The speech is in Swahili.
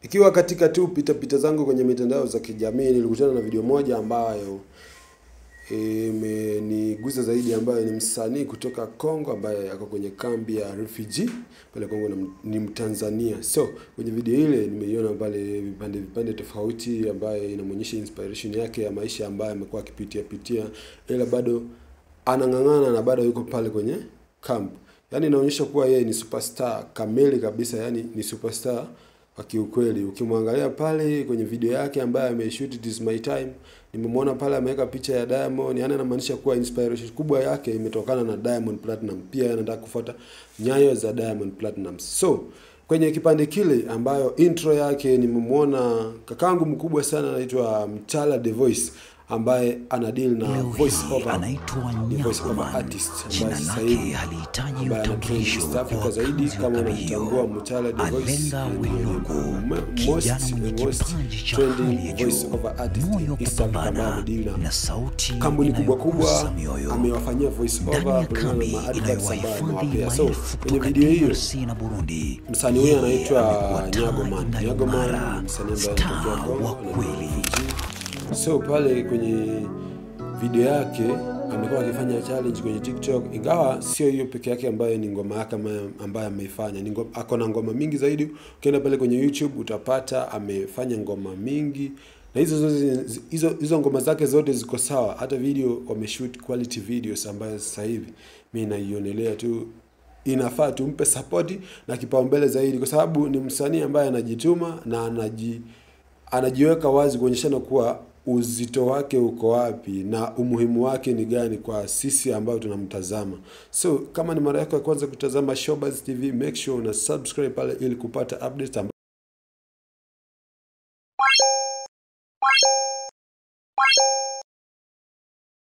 Ikiwa katika tu pita zangu kwenye mitandao za kijamii nilikutana na video moja ambayo imenigusa zaidi, ambayo ni msanii kutoka Kongo ambaye ako kwenye kambi ya refugee pale Kongo na ni Mtanzania. So kwenye video ile nimeiona pale vipande tofauti ambaye inamuonyesha inspiration yake ya maisha ambayo amekuwa akipitia, ila bado anang'ang'ana na bado yuko pale kwenye camp. Yaani inaonyesha kuwa yeye ni superstar kamili kabisa, yani ni superstar wa kiukweli. Ukimwangalia pale kwenye video yake ambayo ameshoot It Is My Time, nimemwona pale ameweka picha ya Diamond. Yani anamaanisha kuwa inspiration kubwa yake imetokana na Diamond Platinum. Pia anataka kufuata nyayo za Diamond Platinum. So kwenye kipande kile ambayo intro yake nimemwona kakangu mkubwa sana anaitwa Mchala The Voice, ambaye ana deal na voice over artist, ambaye sasa hivi halihitaji utambulisho Afrika zaidi. Kama unamtambua Mchala The Voice, most trending voice over artist East Africa, ambaye deal na kampuni kubwa amewafanyia voice over kulingana na maadverts ambayo amewapea. So kwenye video hiyo msanii huyu anaitwa Nyagoman, msanii ambaye anatokea Kongo. So pale kwenye video yake amekuwa akifanya challenge kwenye TikTok, ingawa sio hiyo peke yake ambayo ni ngoma yake ambayo ameifanya. Ako na ngoma mingi zaidi. Ukienda pale kwenye YouTube utapata amefanya ngoma mingi, na hizo ngoma zake zote ziko sawa. Hata video wameshoot quality videos ambayo sasa hivi mimi naionelea tu inafaa tumpe support na kipaumbele zaidi, kwa sababu ni msanii ambaye anajituma na anajiweka wazi kuonyeshana kuwa uzito wake uko wapi na umuhimu wake ni gani kwa sisi ambao tunamtazama. So kama ni mara yako ya kwanza kutazama Showbuzz TV, make sure una subscribe pale ili kupata updates.